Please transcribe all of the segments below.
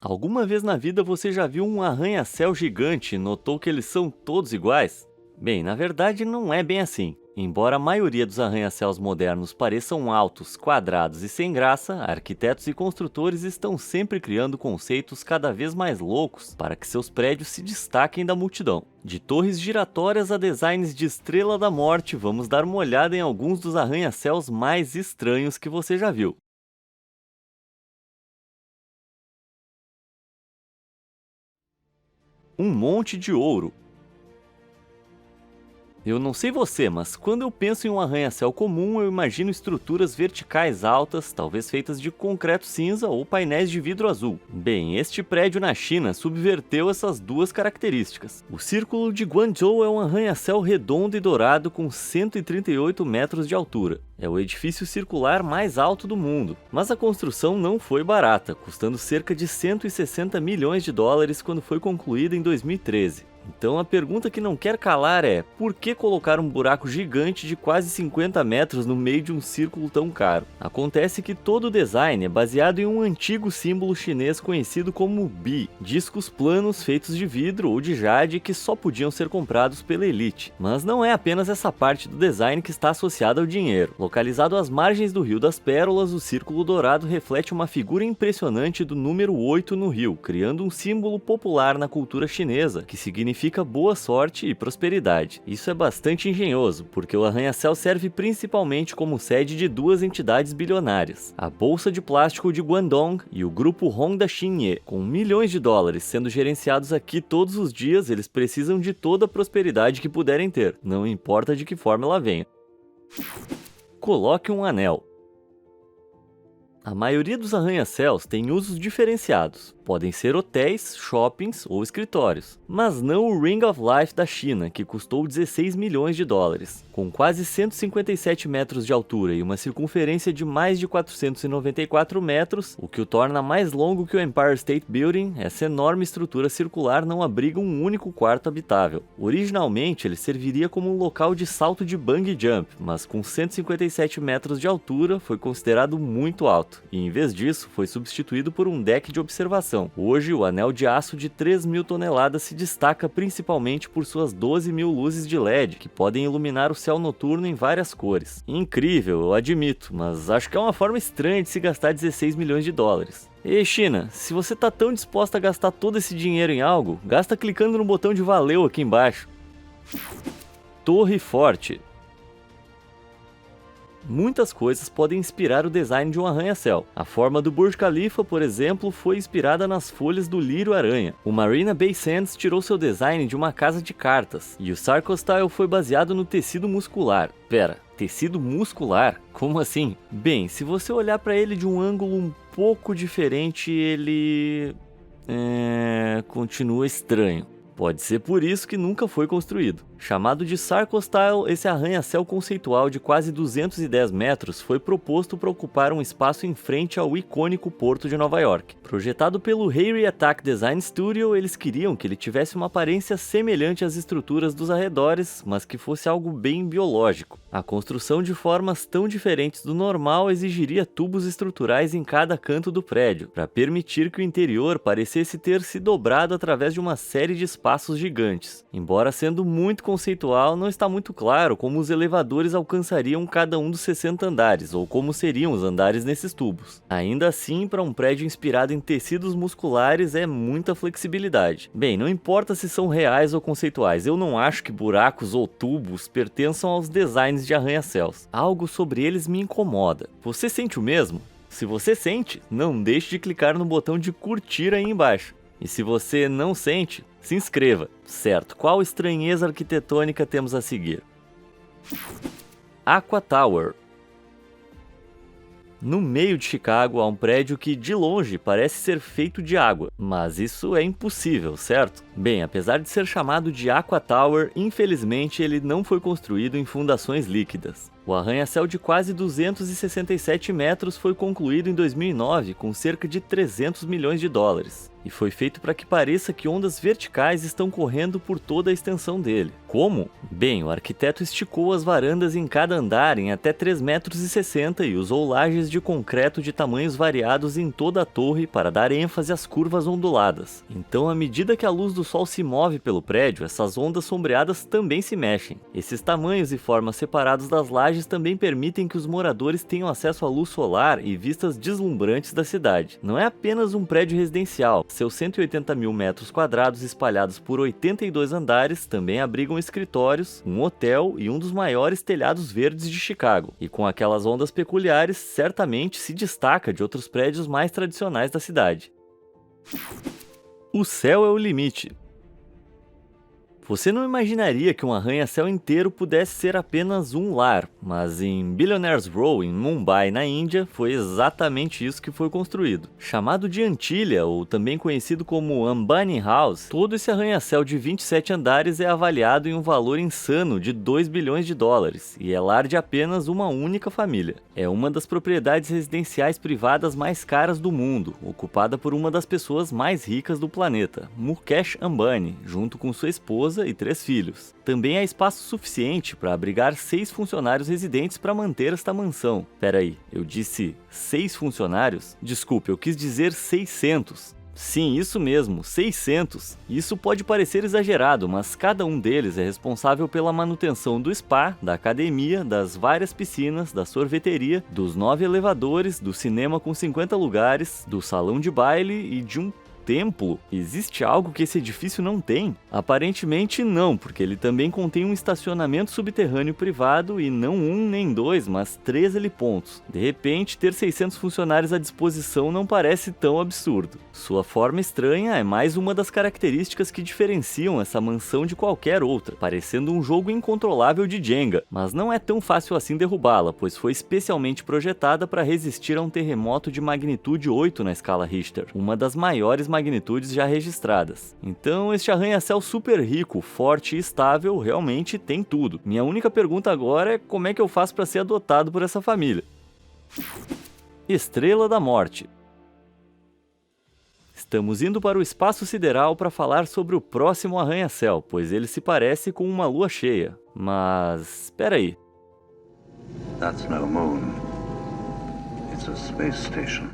Alguma vez na vida você já viu um arranha-céu gigante e notou que eles são todos iguais? Bem, na verdade não é bem assim. Embora a maioria dos arranha-céus modernos pareçam altos, quadrados e sem graça, arquitetos e construtores estão sempre criando conceitos cada vez mais loucos para que seus prédios se destaquem da multidão. De torres giratórias a designs de Estrela da Morte, vamos dar uma olhada em alguns dos arranha-céus mais estranhos que você já viu. Um monte de ouro. Eu não sei você, mas quando eu penso em um arranha-céu comum, eu imagino estruturas verticais altas, talvez feitas de concreto cinza ou painéis de vidro azul. Bem, este prédio na China subverteu essas duas características. O Círculo de Guangzhou é um arranha-céu redondo e dourado com 138 metros de altura. É o edifício circular mais alto do mundo, mas a construção não foi barata, custando cerca de 160 milhões de dólares quando foi concluída em 2013. Então a pergunta que não quer calar é: por que colocar um buraco gigante de quase 50 metros no meio de um círculo tão caro? Acontece que todo o design é baseado em um antigo símbolo chinês conhecido como Bi, discos planos feitos de vidro ou de jade que só podiam ser comprados pela elite. Mas não é apenas essa parte do design que está associada ao dinheiro. Localizado às margens do Rio das Pérolas, o círculo dourado reflete uma figura impressionante do número 8 no rio, criando um símbolo popular na cultura chinesa, que significa boa sorte e prosperidade. Isso é bastante engenhoso, porque o arranha-céu serve principalmente como sede de duas entidades bilionárias, a Bolsa de Plástico de Guangdong e o grupo Honda Xinye. Com milhões de dólares sendo gerenciados aqui todos os dias, eles precisam de toda a prosperidade que puderem ter, não importa de que forma ela venha. Coloque um anel. A maioria dos arranha-céus tem usos diferenciados. Podem ser hotéis, shoppings ou escritórios. Mas não o Ring of Life da China, que custou 16 milhões de dólares. Com quase 157 metros de altura e uma circunferência de mais de 494 metros, o que o torna mais longo que o Empire State Building, essa enorme estrutura circular não abriga um único quarto habitável. Originalmente, ele serviria como um local de salto de bungee jump, mas com 157 metros de altura foi considerado muito alto, e em vez disso foi substituído por um deck de observação. Hoje, o anel de aço de 3.000 toneladas se destaca principalmente por suas 12.000 luzes de LED, que podem iluminar o céu noturno em várias cores. Incrível, eu admito, mas acho que é uma forma estranha de se gastar 16 milhões de dólares. Ei, China, se você tá tão disposta a gastar todo esse dinheiro em algo, gasta clicando no botão de valeu aqui embaixo. Torre Forte. Muitas coisas podem inspirar o design de um arranha-céu. A forma do Burj Khalifa, por exemplo, foi inspirada nas folhas do lírio-aranha. O Marina Bay Sands tirou seu design de uma casa de cartas. E o Sarco Style foi baseado no tecido muscular. Pera, tecido muscular? Como assim? Bem, se você olhar para ele de um ângulo um pouco diferente, ele... continua estranho. Pode ser por isso que nunca foi construído. Chamado de Sarco Style, esse arranha-céu conceitual de quase 210 metros foi proposto para ocupar um espaço em frente ao icônico Porto de Nova York. Projetado pelo Harry Attack Design Studio, eles queriam que ele tivesse uma aparência semelhante às estruturas dos arredores, mas que fosse algo bem biológico. A construção de formas tão diferentes do normal exigiria tubos estruturais em cada canto do prédio, para permitir que o interior parecesse ter se dobrado através de uma série de espaços gigantes. Embora sendo muito conceitual, não está muito claro como os elevadores alcançariam cada um dos 60 andares, ou como seriam os andares nesses tubos. Ainda assim, para um prédio inspirado em tecidos musculares, é muita flexibilidade. Bem, não importa se são reais ou conceituais, eu não acho que buracos ou tubos pertençam aos designs de arranha-céus. Algo sobre eles me incomoda. Você sente o mesmo? Se você sente, não deixe de clicar no botão de curtir aí embaixo. E se você não sente, se inscreva. Certo, qual estranheza arquitetônica temos a seguir? Aqua Tower. No meio de Chicago há um prédio que, de longe, parece ser feito de água, mas isso é impossível, certo? Bem, apesar de ser chamado de Aqua Tower, infelizmente ele não foi construído em fundações líquidas. O arranha-céu de quase 267 metros foi concluído em 2009 com cerca de 300 milhões de dólares. e foi feito para que pareça que ondas verticais estão correndo por toda a extensão dele. Como? Bem, o arquiteto esticou as varandas em cada andar em até 3,60 metros e usou lajes de concreto de tamanhos variados em toda a torre para dar ênfase às curvas onduladas. Então, à medida que a luz do sol se move pelo prédio, essas ondas sombreadas também se mexem. Esses tamanhos e formas separados das lajes também permitem que os moradores tenham acesso à luz solar e vistas deslumbrantes da cidade. Não é apenas um prédio residencial, seus 180 mil metros quadrados espalhados por 82 andares também abrigam escritórios, um hotel e um dos maiores telhados verdes de Chicago. E com aquelas ondas peculiares, certamente se destaca de outros prédios mais tradicionais da cidade. O céu é o limite. Você não imaginaria que um arranha-céu inteiro pudesse ser apenas um lar, mas em Billionaires Row, em Mumbai, na Índia, foi exatamente isso que foi construído. Chamado de Antilha, ou também conhecido como Ambani House, todo esse arranha-céu de 27 andares é avaliado em um valor insano de 2 bilhões de dólares, e é lar de apenas uma única família. É uma das propriedades residenciais privadas mais caras do mundo, ocupada por uma das pessoas mais ricas do planeta, Mukesh Ambani, junto com sua esposa e 3 filhos. Também há espaço suficiente para abrigar 6 funcionários residentes para manter esta mansão. Peraí, eu disse 6 funcionários? Desculpe, eu quis dizer 600. Sim, isso mesmo, 600. Isso pode parecer exagerado, mas cada um deles é responsável pela manutenção do spa, da academia, das várias piscinas, da sorveteria, dos 9 elevadores, do cinema com 50 lugares, do salão de baile e de um templo. Existe algo que esse edifício não tem? Aparentemente não, porque ele também contém um estacionamento subterrâneo privado e não um nem 2, mas 3 helipontos. De repente, ter 600 funcionários à disposição não parece tão absurdo. Sua forma estranha é mais uma das características que diferenciam essa mansão de qualquer outra, parecendo um jogo incontrolável de Jenga, mas não é tão fácil assim derrubá-la, pois foi especialmente projetada para resistir a um terremoto de magnitude 8 na escala Richter, uma das maiores magnitudes já registradas. Então, este arranha-céu super rico, forte e estável realmente tem tudo. Minha única pergunta agora é como é que eu faço para ser adotado por essa família? Estrela da Morte. Estamos indo para o espaço sideral para falar sobre o próximo arranha-céu, pois ele se parece com uma lua cheia. Mas, espera aí. That's no moon. It's a space station.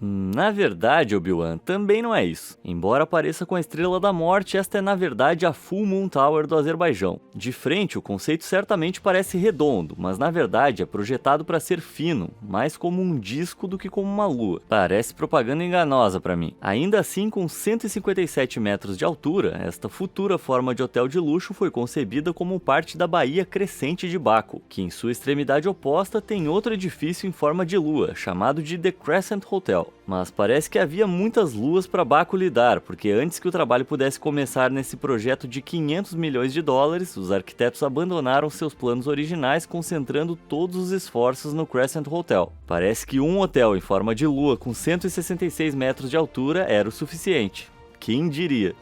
Na verdade, Obi-Wan, também não é isso. Embora pareça com a Estrela da Morte, esta é na verdade a Full Moon Tower do Azerbaijão. De frente, o conceito certamente parece redondo, mas na verdade é projetado para ser fino, mais como um disco do que como uma lua. Parece propaganda enganosa para mim. Ainda assim, com 157 metros de altura, esta futura forma de hotel de luxo foi concebida como parte da Baía Crescente de Baku, que em sua extremidade oposta tem outro edifício em forma de lua, chamado de The Crescent Hotel. Mas parece que havia muitas luas para Baku lidar, porque antes que o trabalho pudesse começar nesse projeto de 500 milhões de dólares, os arquitetos abandonaram seus planos originais, concentrando todos os esforços no Crescent Hotel. Parece que um hotel em forma de lua com 166 metros de altura era o suficiente. Quem diria?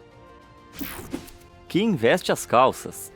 Quem veste as calças?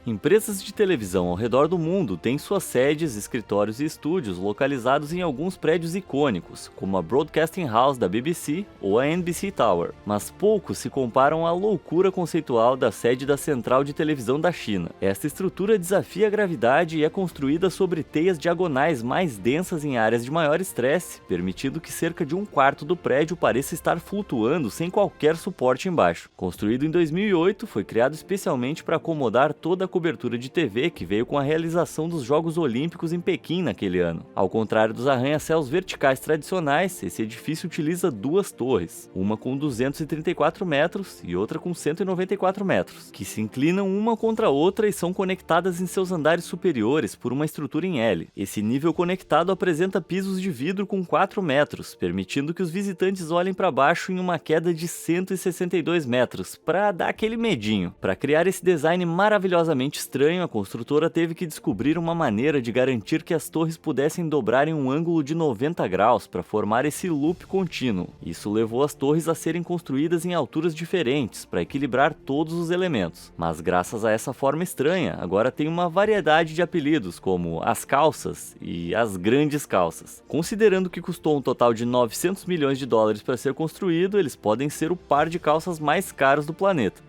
Empresas de televisão ao redor do mundo têm suas sedes, escritórios e estúdios localizados em alguns prédios icônicos, como a Broadcasting House da BBC ou a NBC Tower, mas poucos se comparam à loucura conceitual da sede da Central de Televisão da China. Esta estrutura desafia a gravidade e é construída sobre teias diagonais mais densas em áreas de maior estresse, permitindo que cerca de 1/4 do prédio pareça estar flutuando sem qualquer suporte embaixo. Construído em 2008, foi criado especialmente para acomodar toda a cobertura de TV que veio com a realização dos Jogos Olímpicos em Pequim naquele ano. Ao contrário dos arranha-céus verticais tradicionais, esse edifício utiliza 2 torres, uma com 234 metros e outra com 194 metros, que se inclinam uma contra a outra e são conectadas em seus andares superiores por uma estrutura em L. Esse nível conectado apresenta pisos de vidro com 4 metros, permitindo que os visitantes olhem para baixo em uma queda de 162 metros, para dar aquele medinho. Para criar esse design maravilhosamente extremamente estranho, a construtora teve que descobrir uma maneira de garantir que as torres pudessem dobrar em um ângulo de 90 graus para formar esse loop contínuo. Isso levou as torres a serem construídas em alturas diferentes para equilibrar todos os elementos. Mas graças a essa forma estranha, agora tem uma variedade de apelidos como as calças e as grandes calças. Considerando que custou um total de 900 milhões de dólares para ser construído, eles podem ser o par de calças mais caros do planeta.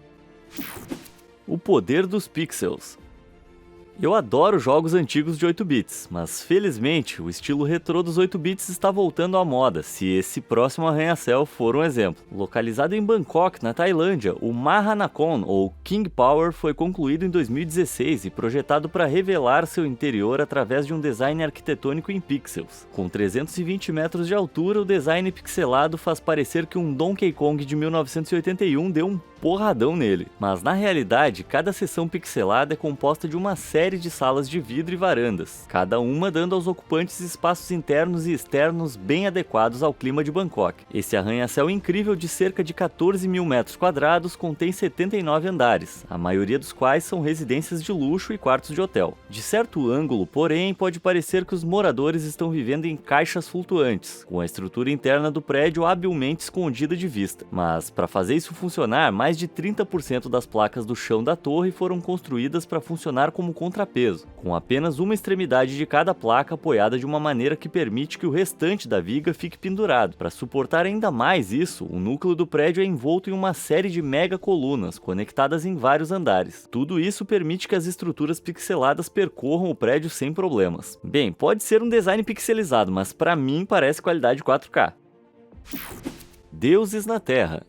O poder dos pixels. Eu adoro jogos antigos de 8 bits, mas felizmente o estilo retrô dos 8 bits está voltando à moda, se esse próximo arranha-céu for um exemplo. Localizado em Bangkok, na Tailândia, o Mahanakhon, ou King Power, foi concluído em 2016 e projetado para revelar seu interior através de um design arquitetônico em pixels. Com 320 metros de altura, o design pixelado faz parecer que um Donkey Kong de 1981 deu um porradão nele. Mas na realidade, cada seção pixelada é composta de uma série de salas de vidro e varandas, cada uma dando aos ocupantes espaços internos e externos bem adequados ao clima de Bangkok. Esse arranha-céu incrível de cerca de 14 mil metros quadrados contém 79 andares, a maioria dos quais são residências de luxo e quartos de hotel. De certo ângulo, porém, pode parecer que os moradores estão vivendo em caixas flutuantes, com a estrutura interna do prédio habilmente escondida de vista. Mas para fazer isso funcionar, mais de 30% das placas do chão da torre foram construídas para funcionar como contrapeso, com apenas uma extremidade de cada placa apoiada de uma maneira que permite que o restante da viga fique pendurado. Para suportar ainda mais isso, o núcleo do prédio é envolto em uma série de mega colunas conectadas em vários andares. Tudo isso permite que as estruturas pixeladas percorram o prédio sem problemas. Bem, pode ser um design pixelizado, mas para mim parece qualidade 4K. Deuses na Terra.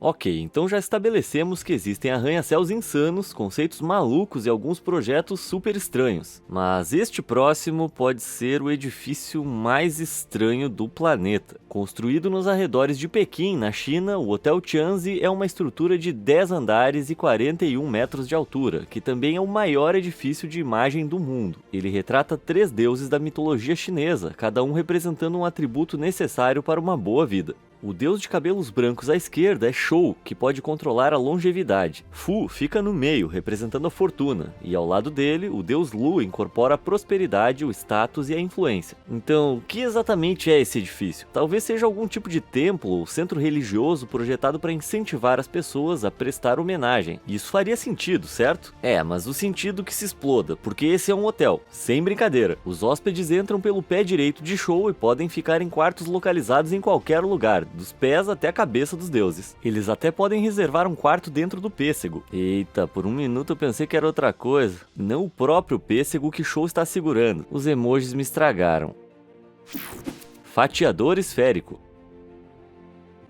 Ok, então já estabelecemos que existem arranha-céus insanos, conceitos malucos e alguns projetos super estranhos. Mas este próximo pode ser o edifício mais estranho do planeta. Construído nos arredores de Pequim, na China, o Hotel Tianzi é uma estrutura de 10 andares e 41 metros de altura, que também é o maior edifício de imagem do mundo. Ele retrata 3 deuses da mitologia chinesa, cada um representando um atributo necessário para uma boa vida. O deus de cabelos brancos à esquerda é Shou, que pode controlar a longevidade. Fu fica no meio, representando a fortuna, e ao lado dele, o deus Lu incorpora a prosperidade, o status e a influência. Então, o que exatamente é esse edifício? Talvez seja algum tipo de templo ou centro religioso projetado para incentivar as pessoas a prestar homenagem. Isso faria sentido, certo? Mas o sentido que se exploda, porque esse é um hotel, sem brincadeira. Os hóspedes entram pelo pé direito de Shou e podem ficar em quartos localizados em qualquer lugar, dos pés até a cabeça dos deuses. Eles até podem reservar um quarto dentro do pêssego. Eita, por um minuto eu pensei que era outra coisa. Não o próprio pêssego que Shou está segurando. Os emojis me estragaram. Fatiador esférico.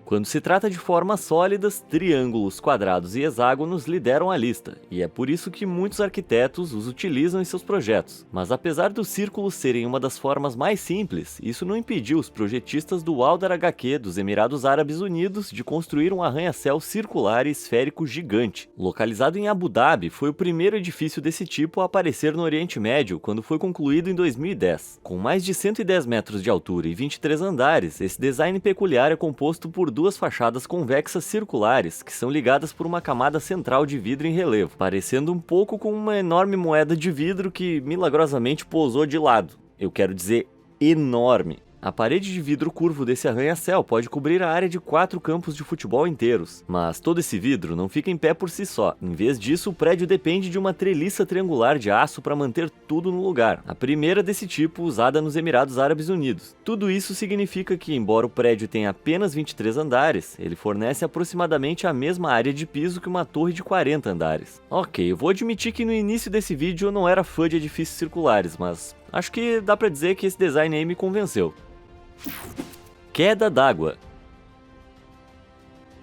Quando se trata de formas sólidas, triângulos, quadrados e hexágonos lideram a lista, e é por isso que muitos arquitetos os utilizam em seus projetos. Mas apesar dos círculos serem uma das formas mais simples, isso não impediu os projetistas do Aldar HQ dos Emirados Árabes Unidos de construir um arranha-céu circular e esférico gigante. Localizado em Abu Dhabi, foi o primeiro edifício desse tipo a aparecer no Oriente Médio quando foi concluído em 2010. Com mais de 110 metros de altura e 23 andares, esse design peculiar é composto por duas fachadas convexas circulares, que são ligadas por uma camada central de vidro em relevo, parecendo um pouco com uma enorme moeda de vidro que milagrosamente pousou de lado. Eu quero dizer, enorme. A parede de vidro curvo desse arranha-céu pode cobrir a área de 4 campos de futebol inteiros, mas todo esse vidro não fica em pé por si só. Em vez disso, o prédio depende de uma treliça triangular de aço para manter tudo no lugar, a primeira desse tipo usada nos Emirados Árabes Unidos. Tudo isso significa que, embora o prédio tenha apenas 23 andares, ele fornece aproximadamente a mesma área de piso que uma torre de 40 andares. Ok, eu vou admitir que no início desse vídeo eu não era fã de edifícios circulares, mas acho que dá pra dizer que esse design aí me convenceu. Queda d'água.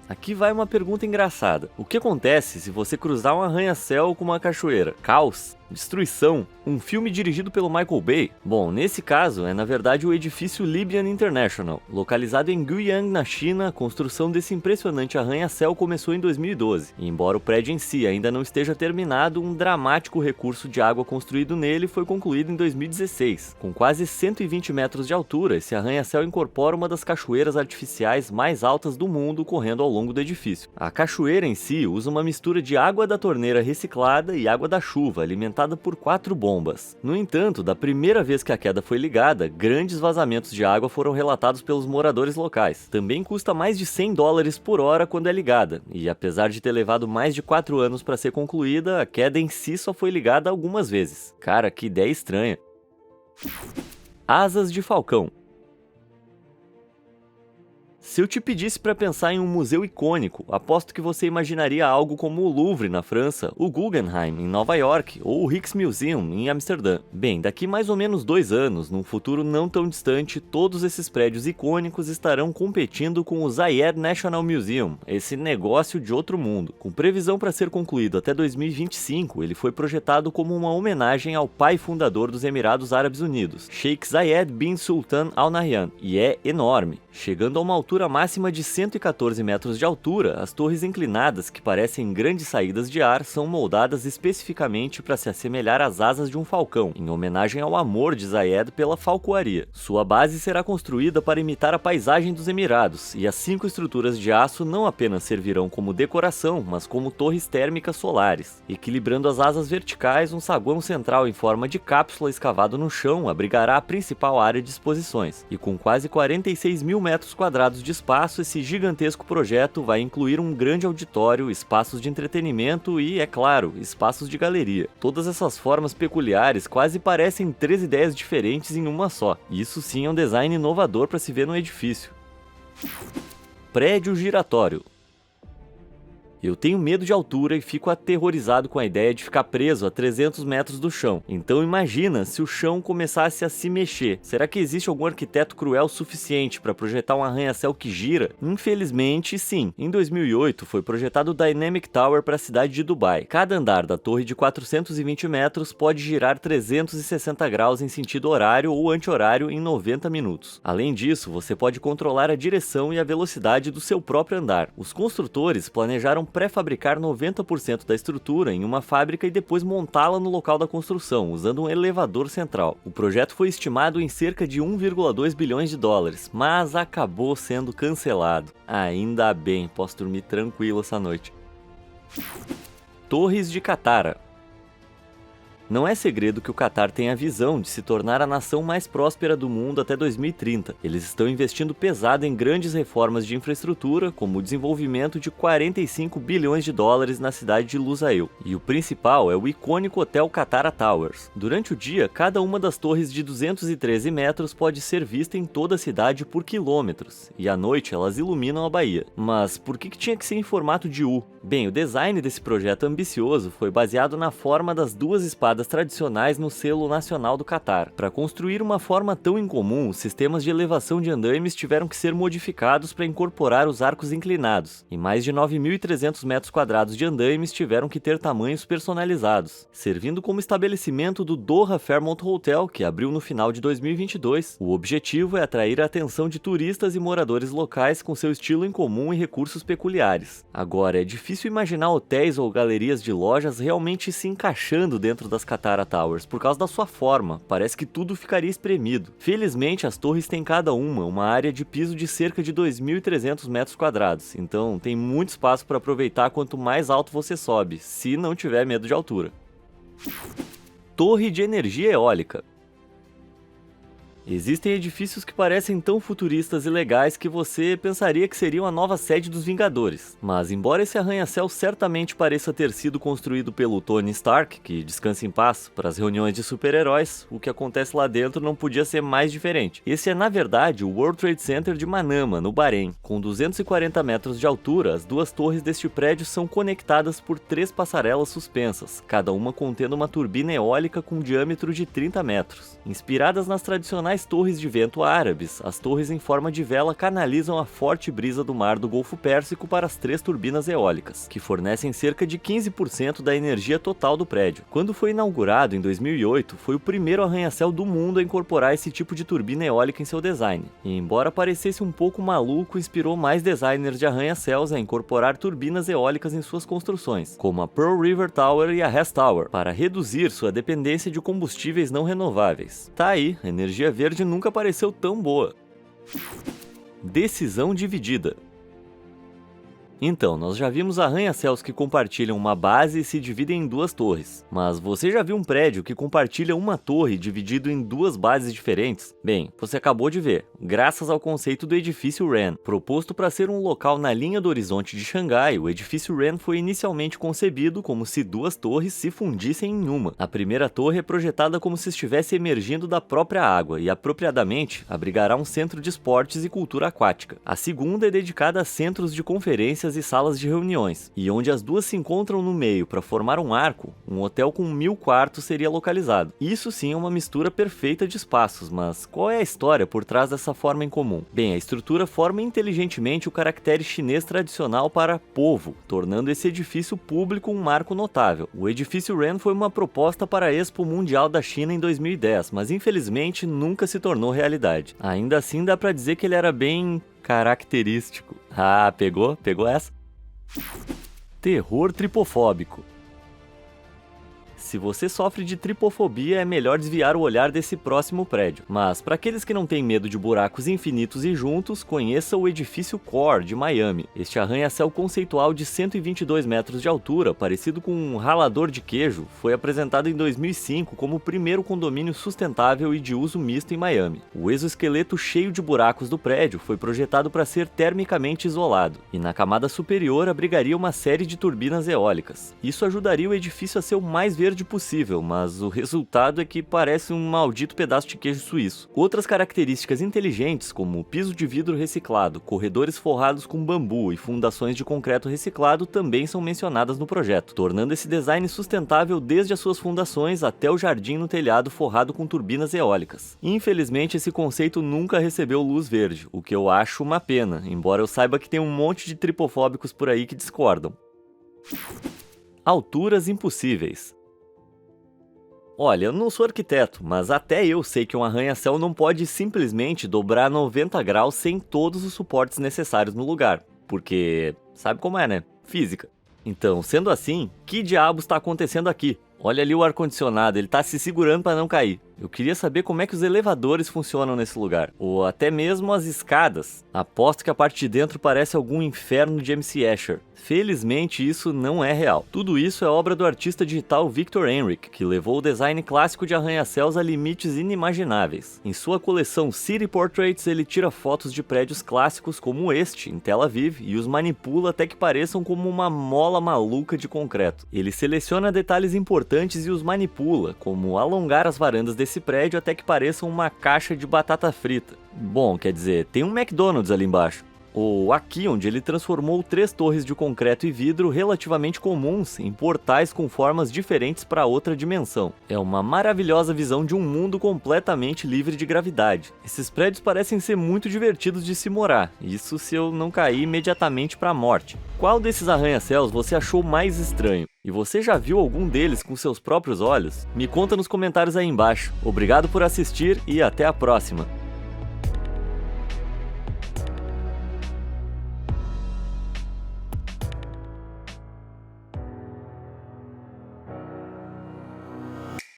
Aqui vai uma pergunta engraçada. O que acontece se você cruzar um arranha-céu com uma cachoeira? Caos? Destruição, um filme dirigido pelo Michael Bay? Bom, nesse caso é na verdade o edifício Libyan International. Localizado em Guiyang, na China, a construção desse impressionante arranha-céu começou em 2012. E embora o prédio em si ainda não esteja terminado, um dramático recurso de água construído nele foi concluído em 2016. Com quase 120 metros de altura, esse arranha-céu incorpora uma das cachoeiras artificiais mais altas do mundo correndo ao longo do edifício. A cachoeira em si usa uma mistura de água da torneira reciclada e água da chuva, alimentada por 4 bombas. No entanto, da primeira vez que a queda foi ligada, grandes vazamentos de água foram relatados pelos moradores locais. Também custa mais de $100 por hora quando é ligada, e apesar de ter levado mais de 4 anos para ser concluída, a queda em si só foi ligada algumas vezes. Cara, que ideia estranha. Asas de falcão. Se eu te pedisse para pensar em um museu icônico, aposto que você imaginaria algo como o Louvre na França, o Guggenheim em Nova York ou o Rijksmuseum em Amsterdã. Bem, daqui mais ou menos 2 anos, num futuro não tão distante, todos esses prédios icônicos estarão competindo com o Zayed National Museum, esse negócio de outro mundo. Com previsão para ser concluído até 2025, ele foi projetado como uma homenagem ao pai fundador dos Emirados Árabes Unidos, Sheikh Zayed bin Sultan Al Nahyan, e é enorme. Chegando a uma altura máxima de 114 metros de altura, as torres inclinadas, que parecem grandes saídas de ar, são moldadas especificamente para se assemelhar às asas de um falcão, em homenagem ao amor de Zayed pela falcoaria. Sua base será construída para imitar a paisagem dos Emirados, e as 5 estruturas de aço não apenas servirão como decoração, mas como torres térmicas solares. Equilibrando as asas verticais, um saguão central em forma de cápsula escavado no chão abrigará a principal área de exposições, e com quase 46 mil metros quadrados de espaço, esse gigantesco projeto vai incluir um grande auditório, espaços de entretenimento e, é claro, espaços de galeria. Todas essas formas peculiares quase parecem 3 ideias diferentes em uma só. Isso sim é um design inovador para se ver no edifício. Prédio giratório. Eu tenho medo de altura e fico aterrorizado com a ideia de ficar preso a 300 metros do chão. Então imagina se o chão começasse a se mexer. Será que existe algum arquiteto cruel o suficiente para projetar um arranha-céu que gira? Infelizmente, sim. Em 2008 foi projetado o Dynamic Tower para a cidade de Dubai. Cada andar da torre de 420 metros pode girar 360 graus em sentido horário ou anti-horário em 90 minutos. Além disso, você pode controlar a direção e a velocidade do seu próprio andar. Os construtores planejaram pré-fabricar 90% da estrutura em uma fábrica e depois montá-la no local da construção, usando um elevador central. O projeto foi estimado em cerca de 1,2 bilhões de dólares, mas acabou sendo cancelado. Ainda bem, posso dormir tranquilo essa noite. Torres de Katara. Não é segredo que o Catar tem a visão de se tornar a nação mais próspera do mundo até 2030. Eles estão investindo pesado em grandes reformas de infraestrutura, como o desenvolvimento de 45 bilhões de dólares na cidade de Lusail. E o principal é o icônico Hotel Katara Towers. Durante o dia, cada uma das torres de 213 metros pode ser vista em toda a cidade por quilômetros, e à noite elas iluminam a Baía. Mas por que tinha que ser em formato de U? Bem, o design desse projeto ambicioso foi baseado na forma das 2 espadas tradicionais no selo nacional do Catar. Para construir uma forma tão incomum, os sistemas de elevação de andaimes tiveram que ser modificados para incorporar os arcos inclinados, e mais de 9.300 metros quadrados de andaimes tiveram que ter tamanhos personalizados, servindo como estabelecimento do Doha Fairmont Hotel, que abriu no final de 2022. O objetivo é atrair a atenção de turistas e moradores locais com seu estilo incomum e recursos peculiares. Agora, é difícil imaginar hotéis ou galerias de lojas realmente se encaixando dentro das Katara Towers, por causa da sua forma, parece que tudo ficaria espremido. Felizmente, as torres têm cada uma área de piso de cerca de 2.300 metros quadrados, então tem muito espaço para aproveitar quanto mais alto você sobe, se não tiver medo de altura. Torre de energia eólica. Existem edifícios que parecem tão futuristas e legais que você pensaria que seriam a nova sede dos Vingadores. Mas embora esse arranha-céu certamente pareça ter sido construído pelo Tony Stark, que descansa em paz, para as reuniões de super-heróis, o que acontece lá dentro não podia ser mais diferente. Esse é na verdade o World Trade Center de Manama, no Bahrein. Com 240 metros de altura, as 2 torres deste prédio são conectadas por 3 passarelas suspensas, cada uma contendo uma turbina eólica com diâmetro de 30 metros. Inspiradas nas tradicionais tradicionais torres de vento árabes, as torres em forma de vela canalizam a forte brisa do mar do Golfo Pérsico para as 3 turbinas eólicas, que fornecem cerca de 15% da energia total do prédio. Quando foi inaugurado em 2008, foi o primeiro arranha-céu do mundo a incorporar esse tipo de turbina eólica em seu design. E embora parecesse um pouco maluco, inspirou mais designers de arranha-céus a incorporar turbinas eólicas em suas construções, como a Pearl River Tower e a Hess Tower, para reduzir sua dependência de combustíveis não renováveis. Tá aí, a energia verde nunca pareceu tão boa. Decisão dividida. Então, nós já vimos arranha-céus que compartilham uma base e se dividem em 2 torres. Mas você já viu um prédio que compartilha uma torre dividido em 2 bases diferentes? Bem, você acabou de ver, graças ao conceito do edifício Wren. Proposto para ser um local na linha do horizonte de Xangai, o edifício Wren foi inicialmente concebido como se 2 torres se fundissem em uma. A primeira torre é projetada como se estivesse emergindo da própria água e, apropriadamente, abrigará um centro de esportes e cultura aquática. A segunda é dedicada a centros de conferências e salas de reuniões, e onde as 2 se encontram no meio para formar um arco, um hotel com 1000 quartos seria localizado. Isso sim é uma mistura perfeita de espaços, mas qual é a história por trás dessa forma em comum? Bem, a estrutura forma inteligentemente o caractere chinês tradicional para povo, tornando esse edifício público um marco notável. O edifício Wren foi uma proposta para a Expo Mundial da China em 2010, mas infelizmente nunca se tornou realidade. Ainda assim dá para dizer que ele era bem característico. Ah, pegou? Pegou essa? Terror tripofóbico. Se você sofre de tripofobia, é melhor desviar o olhar desse próximo prédio. Mas, para aqueles que não têm medo de buracos infinitos e juntos, conheça o edifício Core, de Miami. Este arranha-céu conceitual de 122 metros de altura, parecido com um ralador de queijo, foi apresentado em 2005 como o primeiro condomínio sustentável e de uso misto em Miami. O exoesqueleto cheio de buracos do prédio foi projetado para ser termicamente isolado, e na camada superior abrigaria uma série de turbinas eólicas. Isso ajudaria o edifício a ser o mais verde possível, mas o resultado é que parece um maldito pedaço de queijo suíço. Outras características inteligentes, como piso de vidro reciclado, corredores forrados com bambu e fundações de concreto reciclado, também são mencionadas no projeto, tornando esse design sustentável desde as suas fundações até o jardim no telhado forrado com turbinas eólicas. Infelizmente, esse conceito nunca recebeu luz verde, o que eu acho uma pena, embora eu saiba que tem um monte de tripofóbicos por aí que discordam. Alturas impossíveis. Olha, eu não sou arquiteto, mas até eu sei que um arranha-céu não pode simplesmente dobrar 90 graus sem todos os suportes necessários no lugar, porque sabe como é, né? Física. Então, sendo assim, que diabos está acontecendo aqui? Olha ali o ar-condicionado, ele tá se segurando para não cair. Eu queria saber como é que os elevadores funcionam nesse lugar, ou até mesmo as escadas. Aposto que a parte de dentro parece algum inferno de MC Escher. Felizmente isso não é real. Tudo isso é obra do artista digital Victor Henrik, que levou o design clássico de arranha-céus a limites inimagináveis. Em sua coleção City Portraits, ele tira fotos de prédios clássicos como este, em Tel Aviv, e os manipula até que pareçam como uma mola maluca de concreto. Ele seleciona detalhes importantes e os manipula, como alongar as varandas desse prédio até que pareçam uma caixa de batata frita. Bom, quer dizer, tem um McDonald's ali embaixo. Ou aqui, onde ele transformou 3 torres de concreto e vidro relativamente comuns em portais com formas diferentes para outra dimensão. É uma maravilhosa visão de um mundo completamente livre de gravidade. Esses prédios parecem ser muito divertidos de se morar, isso se eu não cair imediatamente para a morte. Qual desses arranha-céus você achou mais estranho? E você já viu algum deles com seus próprios olhos? Me conta nos comentários aí embaixo. Obrigado por assistir e até a próxima!